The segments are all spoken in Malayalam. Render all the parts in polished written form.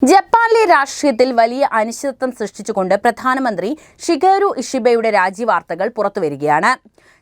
ജപ്പാനിലെ രാഷ്ട്രീയത്തിൽ വലിയ അനിശ്ചിതത്വം സൃഷ്ടിച്ചുകൊണ്ട് പ്രധാനമന്ത്രി ഷിഗേറു ഇഷിബയുടെ രാജിവാർത്തകൾ പുറത്തുവരികയാണ്.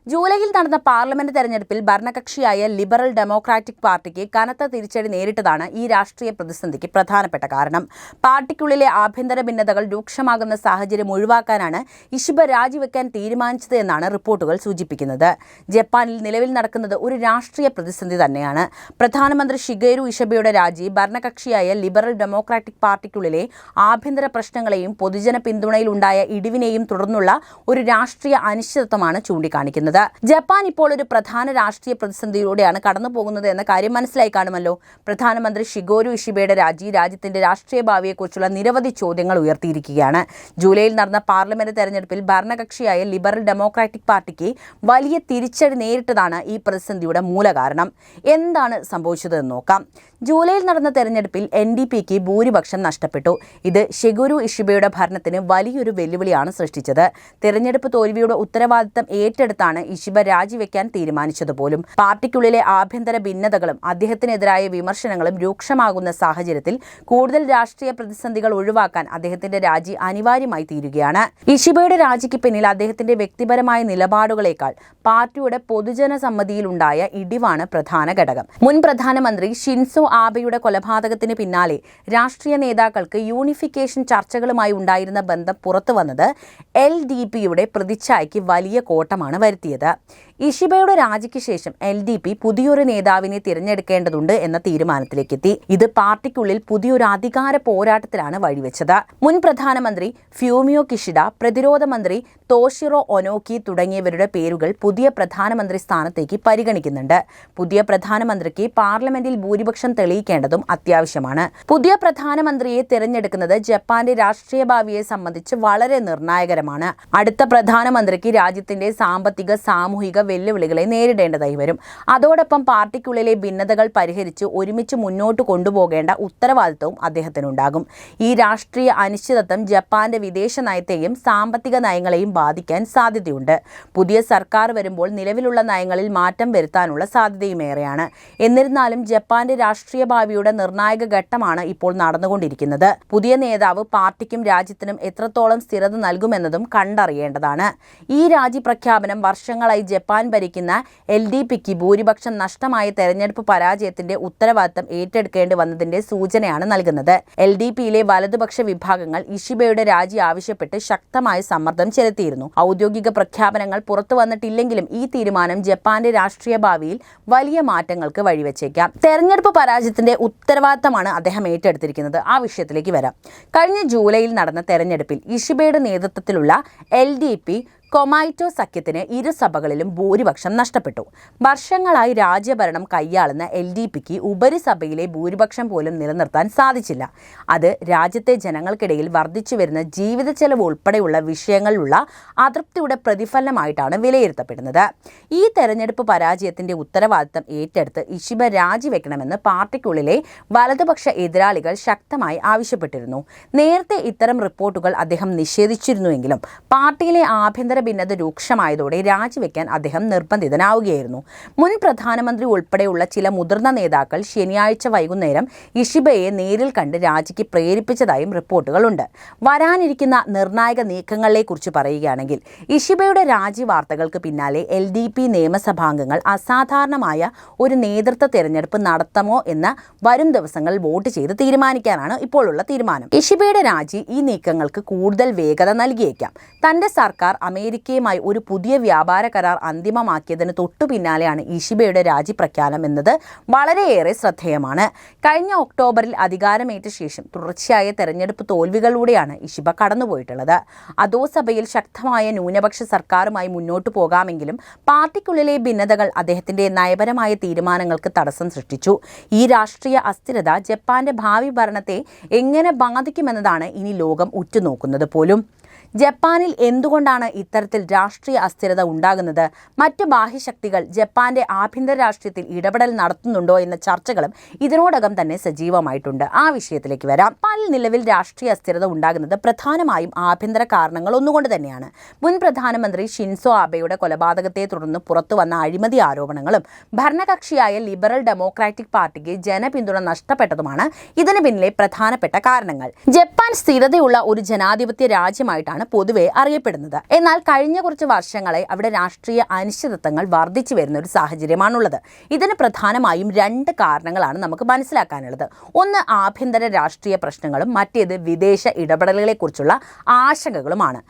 ജൂലൈയിൽ നടന്ന പാർലമെന്റ് തെരഞ്ഞെടുപ്പിൽ ഭരണകക്ഷിയായ ലിബറൽ ഡെമോക്രാറ്റിക് പാർട്ടിക്ക് കനത്ത തിരിച്ചടി നേരിട്ടതാണ് ഈ രാഷ്ട്രീയ പ്രതിസന്ധിക്ക് പ്രധാനപ്പെട്ട കാരണം. പാർട്ടിക്കുള്ളിലെ ആഭ്യന്തര ഭിന്നതകൾ രൂക്ഷമാകുന്ന സാഹചര്യം ഒഴിവാക്കാനാണ് ഇഷിബ രാജിവെക്കാൻ തീരുമാനിച്ചത് എന്നാണ് റിപ്പോർട്ടുകൾ സൂചിപ്പിക്കുന്നത്. ജപ്പാനിൽ നിലവിൽ നടക്കുന്നത് ഒരു രാഷ്ട്രീയ പ്രതിസന്ധി തന്നെയാണ്. പ്രധാനമന്ത്രി ഷിഗേറു ഇഷിബയുടെ രാജി ഭരണകക്ഷിയായ ലിബറൽ ഡെമോക്രാറ്റിക് പാർട്ടിക്കുള്ളിലെ ആഭ്യന്തര പ്രശ്നങ്ങളെയും പൊതുജന പിന്തുണയിലുണ്ടായ ഇടിവിനെയും തുടർന്നുള്ള ഒരു രാഷ്ട്രീയ അനിശ്ചിതത്വമാണ് ചൂണ്ടിക്കാണിക്കുന്നത്. ജപ്പാൻ ഇപ്പോൾ ഒരു പ്രധാന രാഷ്ട്രീയ പ്രതിസന്ധിയിലൂടെയാണ് കടന്നുപോകുന്നത് എന്ന കാര്യം മനസ്സിലായി കാണുമല്ലോ. പ്രധാനമന്ത്രി ഷിഗേറു ഇഷിബയുടെ രാജി രാജ്യത്തിന്റെ രാഷ്ട്രീയ ഭാവിയെക്കുറിച്ചുള്ള നിരവധി ചോദ്യങ്ങൾ ഉയർത്തിയിരിക്കുകയാണ്. ജൂലൈയിൽ നടന്ന പാർലമെന്റ് തെരഞ്ഞെടുപ്പിൽ ഭരണകക്ഷിയായ ലിബറൽ ഡെമോക്രാറ്റിക് പാർട്ടിക്ക് വലിയ തിരിച്ചടി നേരിട്ടതാണ് ഈ പ്രതിസന്ധിയുടെ മൂലകാരണം. എന്താണ് സംഭവിച്ചതെന്ന് നോക്കാം. ജൂലൈയിൽ നടന്ന തെരഞ്ഞെടുപ്പിൽ NDPക്ക് ഭൂരിപക്ഷം നഷ്ടപ്പെട്ടു. ഇത് ഷിഗേറു ഇഷിബയുടെ ഭരണത്തിന് വലിയൊരു വെല്ലുവിളിയാണ് സൃഷ്ടിച്ചത്. തെരഞ്ഞെടുപ്പ് തോൽവിയുടെ ഉത്തരവാദിത്തം ഏറ്റെടുത്താണ് ഇഷിബ രാജിവെക്കാൻ തീരുമാനിച്ചതുപോലും. പാർട്ടിക്കുള്ളിലെ ആഭ്യന്തര ഭിന്നതകളും അദ്ദേഹത്തിനെതിരായ വിമർശനങ്ങളും രൂക്ഷമാകുന്ന സാഹചര്യത്തിൽ കൂടുതൽ രാഷ്ട്രീയ പ്രതിസന്ധികൾ ഒഴിവാക്കാൻ അദ്ദേഹത്തിന്റെ രാജി അനിവാര്യമായി തീരുകയാണ്. ഇഷിബയുടെ രാജിക്ക് പിന്നിൽ അദ്ദേഹത്തിന്റെ വ്യക്തിപരമായ നിലപാടുകളേക്കാൾ പാർട്ടിയുടെ പൊതുജന സമ്മതിയിലുണ്ടായ ഇടിവാണ് പ്രധാന ഘടകം. മുൻ പ്രധാനമന്ത്രി ഷിൻസോ ആബെയുടെ കൊലപാതകത്തിന് പിന്നാലെ രാഷ്ട്രീയ നേതാക്കൾക്ക് യൂണിഫിക്കേഷൻ ചർച്ചകളുമായി ഉണ്ടായിരുന്ന ബന്ധം പുറത്തുവന്നത് LDPയുടെ പ്രതിച്ഛായയ്ക്ക് വലിയ കോട്ടമാണ് വരുത്തിയത്. ഇഷിബയുടെ രാജിക്ക് ശേഷം LDP പുതിയൊരു നേതാവിനെ തിരഞ്ഞെടുക്കേണ്ടതുണ്ട് എന്ന തീരുമാനത്തിലേക്കെത്തി. ഇത് പാർട്ടിക്കുള്ളിൽ പുതിയൊരു അധികാര പോരാട്ടത്തിലാണ് വഴിവെച്ചത്. മുൻ പ്രധാനമന്ത്രി ഫ്യൂമിയോ കിഷിഡ, പ്രതിരോധ മന്ത്രി തോഷിറോ ഒനോക്കി തുടങ്ങിയവരുടെ പേരുകൾ പുതിയ പ്രധാനമന്ത്രി സ്ഥാനത്തേക്ക് പരിഗണിക്കുന്നുണ്ട്. പുതിയ പ്രധാനമന്ത്രിക്ക് പാർലമെന്റിൽ ഭൂരിപക്ഷം തെളിയിക്കേണ്ടതും അത്യാവശ്യമാണ്. പുതിയ പ്രധാനമന്ത്രിയെ തിരഞ്ഞെടുക്കുന്നത് ജപ്പാന്റെ രാഷ്ട്രീയ ഭാവിയെ സംബന്ധിച്ച് വളരെ നിർണായകരമാണ്. അടുത്ത പ്രധാനമന്ത്രിക്ക് രാജ്യത്തിന്റെ സാമ്പത്തിക, സാമൂഹിക വെല്ലുവിളികളെ നേരിടേണ്ടതായി വരും. അതോടൊപ്പം പാർട്ടിക്കുള്ളിലെ ഭിന്നതകൾ പരിഹരിച്ച് ഒരുമിച്ച് മുന്നോട്ട് കൊണ്ടുപോകേണ്ട ഉത്തരവാദിത്തവും അദ്ദേഹത്തിനുണ്ടാകും. ഈ രാഷ്ട്രീയ അനിശ്ചിതത്വം ജപ്പാന്റെ വിദേശ നയത്തെയും സാമ്പത്തിക നയങ്ങളെയും ബാധിക്കാൻ സാധ്യതയുണ്ട്. പുതിയ സർക്കാർ വരുമ്പോൾ നിലവിലുള്ള നയങ്ങളിൽ മാറ്റം വരുത്താനുള്ള സാധ്യതയുമേറെയാണ്. എന്നിരുന്നാലും ജപ്പാന്റെ രാഷ്ട്രീയ ഭാവിയുടെ നിർണായക ഘട്ടമാണ് ഇപ്പോൾ നടന്നുകൊണ്ടിരിക്കുന്നത്. പുതിയ നേതാവ് പാർട്ടിക്കും രാജ്യത്തിനും എത്രത്തോളം സ്ഥിരത നൽകുമെന്നതും കണ്ടറിയേണ്ടതാണ്. ഈ രാജി പ്രഖ്യാപനം വർഷങ്ങളായി ജപ്പാൻ ഭരിക്കുന്ന LDPക്ക് ഭൂരിപക്ഷം നഷ്ടമായ തെരഞ്ഞെടുപ്പ് പരാജയത്തിന്റെ ഉത്തരവാദിത്തം ഏറ്റെടുക്കേണ്ടി വന്നതിന്റെ സൂചനയാണ് നൽകുന്നത്. LDPയിലെ വലതുപക്ഷ വിഭാഗങ്ങൾ ഇഷിബയുടെ രാജി ആവശ്യപ്പെട്ട് ശക്തമായ സമ്മർദ്ദം ചെലുത്തിയിരുന്നു. ഔദ്യോഗിക പ്രഖ്യാപനങ്ങൾ പുറത്തു വന്നിട്ടില്ലെങ്കിലും ഈ തീരുമാനം ജപ്പാന്റെ രാഷ്ട്രീയ ഭാവിയിൽ വലിയ മാറ്റങ്ങൾക്ക് വഴിവെച്ചേക്കാം. തെരഞ്ഞെടുപ്പ് പരാജയത്തിന്റെ ഉത്തരവാദിത്തമാണ് അദ്ദേഹം ഏറ്റെടുത്തിരിക്കുന്നത്. ആ വിഷയത്തിലേക്ക് വരാം. കഴിഞ്ഞ ജൂലൈയിൽ നടന്ന തെരഞ്ഞെടുപ്പിൽ ഇഷിബയുടെ നേതൃത്വത്തിലുള്ള LDP കൊമൈറ്റോ സഖ്യത്തിന് ഇരു സഭകളിലും ഭൂരിപക്ഷം നഷ്ടപ്പെട്ടു. വർഷങ്ങളായി രാജ്യഭരണം കൈയാളുന്ന LDPക്ക് ഉപരിസഭയിലെ ഭൂരിപക്ഷം പോലും നിലനിർത്താൻ സാധിച്ചില്ല. അത് രാജ്യത്തെ ജനങ്ങൾക്കിടയിൽ വർദ്ധിച്ചുവരുന്ന ജീവിത ചെലവ് ഉൾപ്പെടെയുള്ള വിഷയങ്ങളിലുള്ള അതൃപ്തിയുടെ പ്രതിഫലനമായിട്ടാണ് വിലയിരുത്തപ്പെടുന്നത്. ഈ തെരഞ്ഞെടുപ്പ് പരാജയത്തിന്റെ ഉത്തരവാദിത്തം ഏറ്റെടുത്ത് ഇഷിബ രാജിവെക്കണമെന്ന് പാർട്ടിക്കുള്ളിലെ വലതുപക്ഷ എതിരാളികൾ ശക്തമായി ആവശ്യപ്പെട്ടിരുന്നു. നേരത്തെ ഇത്തരം റിപ്പോർട്ടുകൾ അദ്ദേഹം നിഷേധിച്ചിരുന്നുവെങ്കിലും പാർട്ടിയിലെ ആഭ്യന്തര ഭിന്നത രൂക്ഷമായതോടെ രാജിവെക്കാൻ അദ്ദേഹം നിർബന്ധിതനാവുകയായിരുന്നു. മുൻ പ്രധാനമന്ത്രി ഉൾപ്പെടെയുള്ള ചില മുതിർന്ന നേതാക്കൾ ശനിയാഴ്ച വൈകുന്നേരം ഇഷിബയെ നേരിൽ കണ്ട് രാജിക്ക് പ്രേരിപ്പിച്ചതായും റിപ്പോർട്ടുകളുണ്ട്. വരാനിരിക്കുന്ന നിർണായക നീക്കങ്ങളെക്കുറിച്ച് പറയുകയാണെങ്കിൽ ഇഷിബയുടെ രാജി വാർത്തകൾക്ക് പിന്നാലെ LDP നിയമസഭാംഗങ്ങൾ അസാധാരണമായ ഒരു നേതൃത്വ തെരഞ്ഞെടുപ്പ് നടത്തമോ എന്ന് വരും ദിവസങ്ങളിൽ വോട്ട് ചെയ്ത് തീരുമാനിക്കാനാണ് ഇപ്പോഴുള്ള തീരുമാനം. ഇഷിബയുടെ രാജി ഈ നീക്കങ്ങൾക്ക് കൂടുതൽ വേഗത നൽകിയേക്കാം. തന്റെ സർക്കാർ അമേരിക്കയുമായി ഒരു പുതിയ വ്യാപാര കരാർ അന്തിമമാക്കിയതിന് തൊട്ടു പിന്നാലെയാണ് ഇഷിബയുടെ രാജി പ്രഖ്യാപനം എന്നത് വളരെയേറെ ശ്രദ്ധേയമാണ്. കഴിഞ്ഞ ഒക്ടോബറിൽ അധികാരമേറ്റ ശേഷം തുടർച്ചയായ തെരഞ്ഞെടുപ്പ് തോൽവികളിലൂടെയാണ് ഇഷിബ കടന്നുപോയിട്ടുള്ളത്. അധോസഭയിൽ ശക്തമായ ന്യൂനപക്ഷ സർക്കാരുമായി മുന്നോട്ടു പോകാമെങ്കിലും പാർട്ടിക്കുള്ളിലെ ഭിന്നതകൾ അദ്ദേഹത്തിന്റെ നയപരമായ തീരുമാനങ്ങൾക്ക് തടസ്സം സൃഷ്ടിച്ചു. ഈ രാഷ്ട്രീയ അസ്ഥിരത ജപ്പാന്റെ ഭാവി ഭരണത്തെ എങ്ങനെ ബാധിക്കുമെന്നതാണ് ഇനി ലോകം ഉറ്റുനോക്കുന്നത് പോലും. ജപ്പാനിൽ എന്തുകൊണ്ടാണ് ഇത്തരത്തിൽ രാഷ്ട്രീയ അസ്ഥിരത ഉണ്ടാകുന്നത്? മറ്റ് ബാഹ്യശക്തികൾ ജപ്പാന്റെ ആഭ്യന്തര രാഷ്ട്രീയത്തിൽ ഇടപെടൽ നടത്തുന്നുണ്ടോ എന്ന ചർച്ചകളും ഇതിനോടകം തന്നെ സജീവമായിട്ടുണ്ട്. ആ വിഷയത്തിലേക്ക് വരാം. ജപ്പാനിൽ നിലവിൽ രാഷ്ട്രീയ അസ്ഥിരത ഉണ്ടാകുന്നത് പ്രധാനമായും ആഭ്യന്തര കാരണങ്ങൾ ഒന്നുകൊണ്ട് തന്നെയാണ്. മുൻ പ്രധാനമന്ത്രി ഷിൻസോ ആബെയുടെ കൊലപാതകത്തെ തുടർന്ന് പുറത്തുവന്ന അഴിമതി ആരോപണങ്ങളും ഭരണകക്ഷിയായ ലിബറൽ ഡെമോക്രാറ്റിക് പാർട്ടിക്ക് ജനപിന്തുണ നഷ്ടപ്പെട്ടതുമാണ് ഇതിന് പിന്നിലെ പ്രധാനപ്പെട്ട കാരണങ്ങൾ. ജപ്പാൻ സ്ഥിരതയുള്ള ഒരു ജനാധിപത്യ രാജ്യമായിട്ടാണ് പൊതുവെ അറിയപ്പെടുന്നത്. എന്നാൽ കഴിഞ്ഞ കുറച്ച് വർഷങ്ങളെ അവിടെ രാഷ്ട്രീയ അനിശ്ചിതത്വങ്ങൾ വർദ്ധിച്ചു വരുന്ന ഒരു സാഹചര്യമാണുള്ളത്. ഇതിന് പ്രധാനമായും രണ്ട് കാരണങ്ങളാണ് നമുക്ക് മനസ്സിലാക്കാനുള്ളത്. ഒന്ന് ആഭ്യന്തര രാഷ്ട്രീയ പ്രശ്നങ്ങളും മറ്റേത് വിദേശ ഇടപെടലുകളെക്കുറിച്ചുള്ള ആശങ്കകളുമാണ്.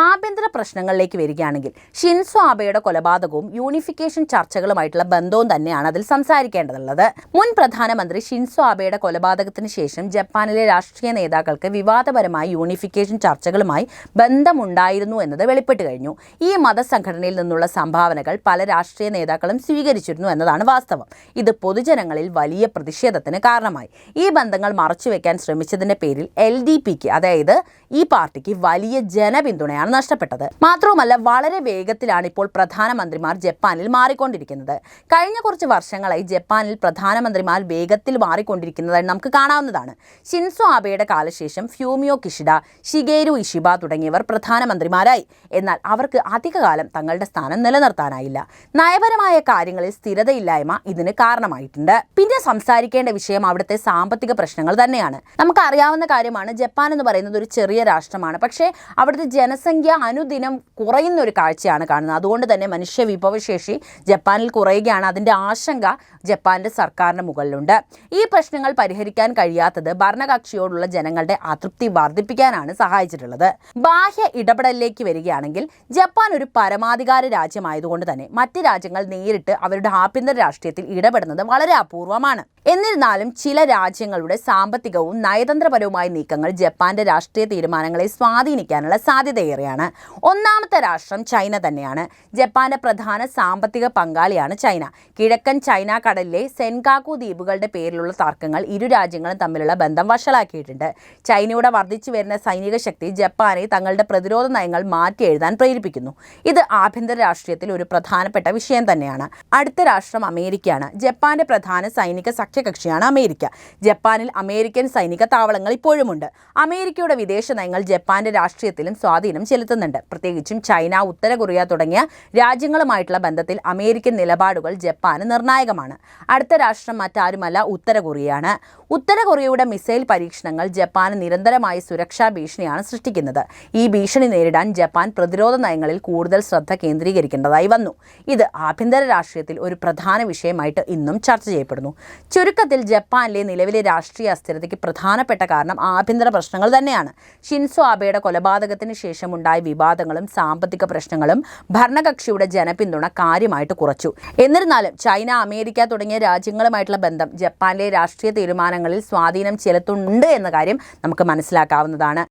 ആഭ്യന്തര പ്രശ്നങ്ങളിലേക്ക് വരികയാണെങ്കിൽ ഷിൻസോ ആബെയുടെ കൊലപാതകവും യൂണിഫിക്കേഷൻ ചർച്ചകളുമായിട്ടുള്ള ബന്ധവും തന്നെയാണ് അതിൽ സംസാരിക്കേണ്ടതുള്ളത്. മുൻ പ്രധാനമന്ത്രി ഷിൻസോ ആബെയുടെ കൊലപാതകത്തിന് ശേഷം ജപ്പാനിലെ രാഷ്ട്രീയ നേതാക്കൾക്ക് വിവാദപരമായ യൂണിഫിക്കേഷൻ ചർച്ചകളുമായി ബന്ധമുണ്ടായിരുന്നു എന്നത് വെളിപ്പെട്ട് കഴിഞ്ഞു. ഈ മതസംഘടനയിൽ നിന്നുള്ള സംഭാവനകൾ പല രാഷ്ട്രീയ നേതാക്കളും സ്വീകരിച്ചിരുന്നു എന്നതാണ് വാസ്തവം. ഇത് പൊതുജനങ്ങളിൽ വലിയ പ്രതിഷേധത്തിന് കാരണമായി. ഈ ബന്ധങ്ങൾ മറച്ചുവെക്കാൻ ശ്രമിച്ചതിന്റെ പേരിൽ LDPക്ക്, അതായത് ഈ പാർട്ടിക്ക് വലിയ ജനപിന്തുണയാണ് നഷ്ടപ്പെട്ടത്. മാത്രവുമല്ല, വളരെ വേഗത്തിലാണ് ഇപ്പോൾ പ്രധാനമന്ത്രിമാർ ജപ്പാനിൽ മാറിക്കൊണ്ടിരിക്കുന്നത്. കഴിഞ്ഞ കുറച്ച് വർഷങ്ങളായി ജപ്പാനിൽ പ്രധാനമന്ത്രിമാർ വേഗത്തിൽ മാറിക്കൊണ്ടിരിക്കുന്നതായി നമുക്ക് കാണാവുന്നതാണ്. ഷിൻസോ ആബെയുടെ കാലശേഷം ഫ്യൂമിയോ കിഷിഡ, ഷിഗേരു ഇഷിബ തുടങ്ങിയവർ പ്രധാനമന്ത്രിമാരായി. എന്നാൽ അവർക്ക് അധികകാലം തങ്ങളുടെ സ്ഥാനം നിലനിർത്താനായില്ല. നയപരമായ കാര്യങ്ങളിൽ സ്ഥിരതയില്ലായ്മ ഇതിന് കാരണമായിട്ടുണ്ട്. പിന്നെ സംസാരിക്കേണ്ട വിഷയം അവിടുത്തെ സാമ്പത്തിക പ്രശ്നങ്ങൾ തന്നെയാണ്. നമുക്കറിയാവുന്ന കാര്യമാണ്, ജപ്പാൻ എന്ന് പറയുന്നത് ഒരു ചെറിയ രാഷ്ട്രമാണ്. പക്ഷേ അവിടുത്തെ ജനസംഖ്യ അനുദിനം കുറയുന്ന ഒരു കാഴ്ചയാണ് കാണുന്നത്. അതുകൊണ്ട് തന്നെ മനുഷ്യ വിഭവശേഷി ജപ്പാനിൽ കുറയുകയാണ്. അതിൻ്റെ ആശങ്ക ജപ്പാന്റെ സർക്കാരിന് മുകളിലുണ്ട്. ഈ പ്രശ്നങ്ങൾ പരിഹരിക്കാൻ കഴിയാത്തത് ഭരണകക്ഷിയോടുള്ള ജനങ്ങളുടെ അതൃപ്തി വർദ്ധിപ്പിക്കാനാണ് സഹായിച്ചിട്ടുള്ളത്. ബാഹ്യ ഇടപെടലിലേക്ക് വരികയാണെങ്കിൽ ജപ്പാൻ ഒരു പരമാധികാര രാജ്യമായതുകൊണ്ട് തന്നെ മറ്റ് രാജ്യങ്ങൾ നേരിട്ട് അവരുടെ ആഭ്യന്തര രാഷ്ട്രീയത്തിൽ ഇടപെടുന്നത് വളരെ അപൂർവമാണ്. എന്നിരുന്നാലും ചില രാജ്യങ്ങളുടെ സാമ്പത്തികവും നയതന്ത്രപരവുമായ നീക്കങ്ങൾ ജപ്പാന്റെ രാഷ്ട്രീയ തീരുമാനങ്ങളെ സ്വാധീനിക്കാനുള്ള സാധ്യതയേറെയാണ്. ഒന്നാമത്തെ രാഷ്ട്രം ചൈന തന്നെയാണ്. ജപ്പാന്റെ പ്രധാന സാമ്പത്തിക പങ്കാളിയാണ് ചൈന. കിഴക്കൻ ചൈന കടലിലെ സെൻകാക്കു ദ്വീപുകളുടെ പേരിലുള്ള തർക്കങ്ങൾ ഇരു രാജ്യങ്ങളും തമ്മിലുള്ള ബന്ധം വഷളാക്കിയിട്ടുണ്ട്. ചൈനയുടെ വർദ്ധിച്ചു വരുന്ന സൈനിക ശക്തി ജപ്പാനെ തങ്ങളുടെ പ്രതിരോധ നയങ്ങൾ മാറ്റി എഴുതാൻ പ്രേരിപ്പിക്കുന്നു. ഇത് ആഭ്യന്തര രാഷ്ട്രീയത്തിൽ ഒരു പ്രധാനപ്പെട്ട വിഷയം തന്നെയാണ്. അടുത്ത രാഷ്ട്രം അമേരിക്കയാണ്. ജപ്പാന്റെ പ്രധാന സൈനിക സഖ്യകക്ഷിയാണ് അമേരിക്ക. ജപ്പാനിൽ അമേരിക്കൻ സൈനിക താവളങ്ങൾ ഇപ്പോഴുമുണ്ട്. അമേരിക്കയുടെ വിദേശ നയങ്ങൾ ജപ്പാന്റെ രാഷ്ട്രീയത്തിലും സ്വാധീനം ചെലുത്തുന്നുണ്ട്. പ്രത്യേകിച്ചും ചൈന, ഉത്തര കൊറിയ തുടങ്ങിയ രാജ്യങ്ങളുമായിട്ടുള്ള ബന്ധത്തിൽ അമേരിക്കൻ നിലപാടുകൾ ജപ്പാന് നിർണായകമാണ്. അടുത്ത രാഷ്ട്രം മറ്റാരുമല്ല, ഉത്തര കൊറിയയാണ്. ഉത്തര കൊറിയയുടെ മിസൈൽ പരീക്ഷണങ്ങൾ ജപ്പാന് നിരന്തരമായ സുരക്ഷാ ഭീഷണിയാണ് സൃഷ്ടിക്കുന്നത്. ഈ ഭീഷണി നേരിടാൻ ജപ്പാൻ പ്രതിരോധ നയങ്ങളിൽ കൂടുതൽ ശ്രദ്ധ കേന്ദ്രീകരിക്കേണ്ടതായി വന്നു. ഇത് ആഭ്യന്തര രാഷ്ട്രീയത്തിൽ ഒരു പ്രധാന വിഷയമായിട്ട് ഇന്നും ചർച്ച ചെയ്യപ്പെടുന്നു. ചുരുക്കത്തിൽ ജപ്പാനിലെ നിലവിലെ രാഷ്ട്രീയ അസ്ഥിരതയ്ക്ക് പ്രധാനപ്പെട്ട കാരണം ആഭ്യന്തര പ്രശ്നങ്ങൾ തന്നെയാണ്. ഷിൻസോ ആബെയുടെ കൊലപാതകത്തിന് ശേഷമുണ്ടായ വിവാദങ്ങളും സാമ്പത്തിക പ്രശ്നങ്ങളും ഭരണകക്ഷിയുടെ ജനപിന്തുണ കാര്യമായിട്ട് കുറച്ചു. എന്നിരുന്നാലും ചൈന, അമേരിക്ക തുടങ്ങിയ രാജ്യങ്ങളുമായിട്ടുള്ള ബന്ധം ജപ്പാനിലെ രാഷ്ട്രീയ തീരുമാനങ്ങളിൽ സ്വാധീനം ചെലുത്തുന്നുണ്ട് എന്ന കാര്യം നമുക്ക് മനസ്സിലാക്കാവുന്നതാണ്.